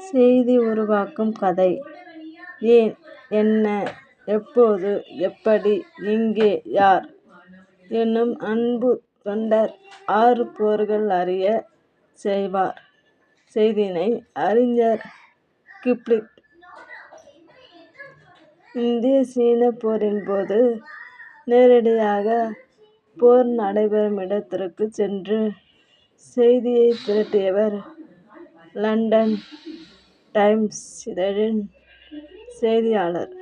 செய்தி உருவாக்கும் கதை. ஏன், என்ன, எப்போது, எப்படி, எங்கே, யார் என்னும் அன்பு தொண்டர் 6 போர்கள் அறிய செய்வார் செய்தியினை அறிஞர் கிப்ளிங். இந்திய சீன போரின் போது நேரடியாக போர் நடைபெறும் இடத்திற்கு சென்று செய்தியை திரட்டியவர். லண்டன் டைம்ஸ் இதழின் செய்தியாளர்.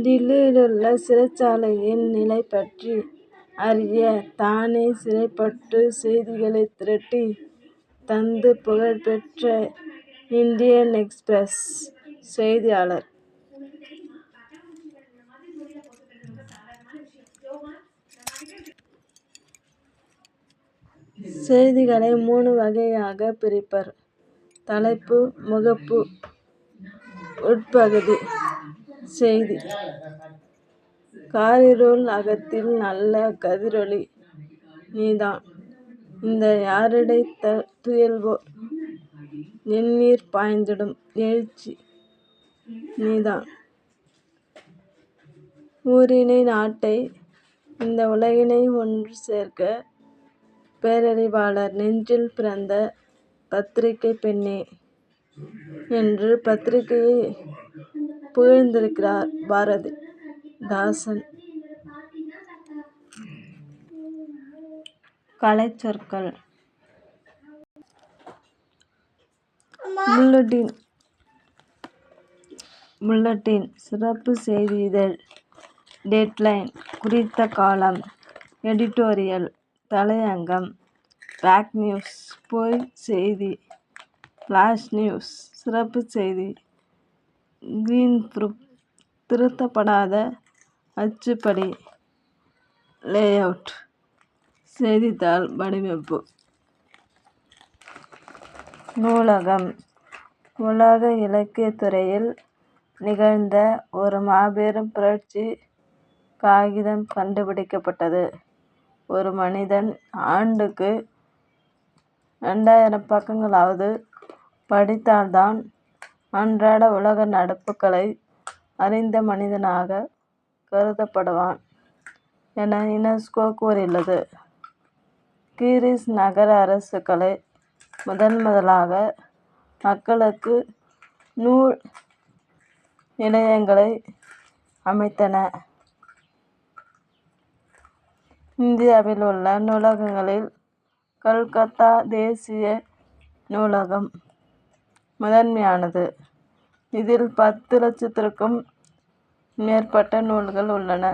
டில்லியிலுள்ள சிறைச்சாலையின் நிலை பற்றி அறிய தானே சிறைப்பட்டு செய்திகளை திரட்டி தந்து புகழ்பெற்ற இந்தியன் எக்ஸ்பிரஸ் செய்தியாளர். செய்திகளை 3 வகையாக பிரிப்பர். தலைப்பு, முகப்பு, உட்பகுதி. செய்தி. காரிருள் அகத்தில் நல்ல கதிரொளி நீதான். இந்த யாரிடை துயில்வோர் எண்ணீர் பாய்ந்திடும் எழுச்சி நீதான். ஊரினை நாட்டை இந்த உலகினை ஒன்று சேர்க்க பேரறிவாளர் நெஞ்சில் பிறந்த பத்திரிகை பெண்ணே என்று பத்திரிகையை புகழ்ந்திருக்கிறார் பாரதிதாசன். கலைச்சொற்கள். புல்லட்டின் சிறப்பு செய்தி இதழ். டெட்லைன் குறித்த காலம். எடிட்டோரியல் தலையங்கம். பேக் நியூஸ் பொய் செய்தி. ஃபிளாஷ் நியூஸ் சிறப்பு செய்தி. கிரீன் ப்ரூஃப் திருத்தப்படாத அச்சுப்படி. லேஅவுட் செய்தித்தாள் வடிவமைப்பு. நூலகம். உலக இலக்கியத் துறையில் நிகழ்ந்த ஒரு மாபெரும் புரட்சி. காகிதம் கண்டுபிடிக்கப்பட்டது. ஒரு மனிதன் ஆண்டுக்கு 2000 பக்கங்களாவது படித்தால்தான் அன்றாட உலக நடப்புகளை அறிந்த மனிதனாக கருதப்படுவான் என யுனெஸ்கோ கூறியுள்ளது. கீரிஸ் நகர அரசுகளை முதலாக மக்களுக்கு நூல் நிலையங்களை அமைத்தன. இந்தியாவில் உள்ள நூலகங்களில் கல்கத்தா தேசிய நூலகம் முதன்மையானது. இதில் 10 லட்சத்திற்கும் மேற்பட்ட நூல்கள் உள்ளன.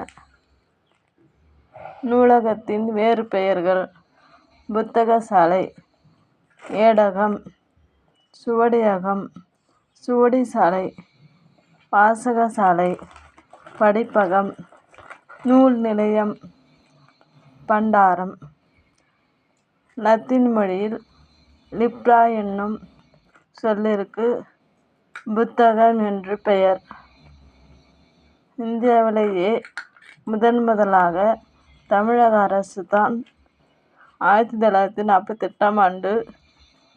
நூலகத்தின் வேறு பெயர்கள்: புத்தகசாலை, ஏடகம், சுவடியகம், சுவடிசாலை, வாசகசாலை, படிப்பகம், நூல் நிலையம், பண்டாரம். லத்தீன் மொழியில் லிப்ரா என்னும் சொல்லிற்கு புத்தகம் என்று பெயர். இந்தியாவிலேயே முதலாக தமிழக அரசுதான் 1948ஆம் ஆண்டு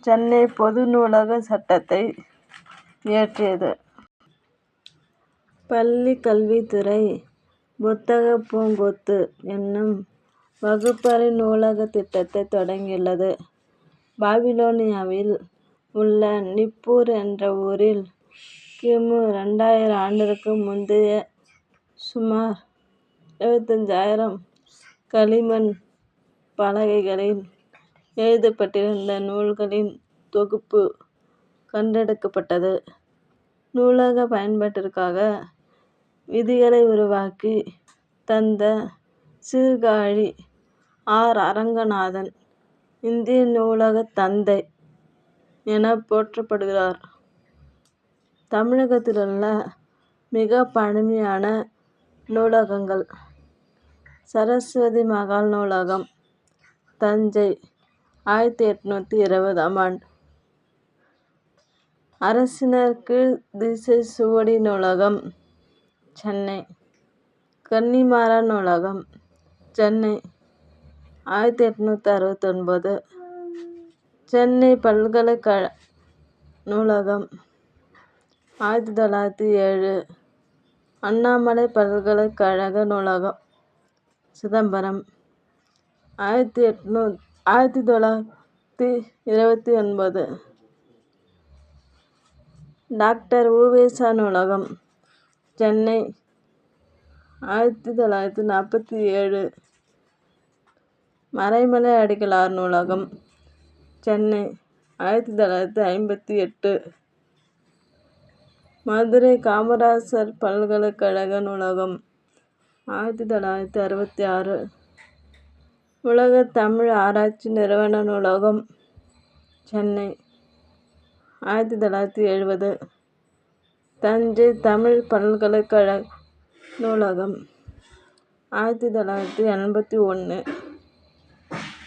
சென்னை பொது நூலக சட்டத்தை இயற்றியது. பள்ளி கல்வித்துறை புத்தக பூங்கொத்து என்னும் வகுப்பறை நூலக திட்டத்தை தொடங்கியுள்ளது. பாபிலோனியாவில் உள்ள நிப்பூர் என்ற ஊரில் கிமு 2000 ஆண்டிற்கு முந்தைய சுமார் 25,000 களிமண் பலகைகளில் எழுதப்பட்டிருந்த நூல்களின் தொகுப்பு கண்டெடுக்கப்பட்டது. நூலக பயன்பாட்டிற்காக விதிகளை உருவாக்கி தந்த சீர்காழி ஆர். அரங்கநாதன் இந்திய நூலகத் தந்தை என போற்றப்படுகிறார். தமிழகத்திலுள்ள மிக பழமையான நூலகங்கள்: சரஸ்வதி மகால் நூலகம், தஞ்சை, 1820ஆம் ஆண்டு. அரசினர் கீழ் திசை சுவடி நூலகம், சென்னை. கன்னிமாரா நூலகம், சென்னை. 1869. சென்னை பல்கலைக்கழக நூலகம் 1907. அண்ணாமலை பல்கலைக்கழக நூலகம் சிதம்பரம் 1929. டாக்டர் உ.வே.சா நூலகம் சென்னை 1947. மறைமலை அடிகளார் நூலகம் சென்னை 1958. மதுரை காமராசர் பல்கலைக்கழக நூலகம் 1966. உலக தமிழ் ஆராய்ச்சி நிறுவன நூலகம் சென்னை 1970. தஞ்சை தமிழ் பல்கலைக்கழக நூலகம் 1981.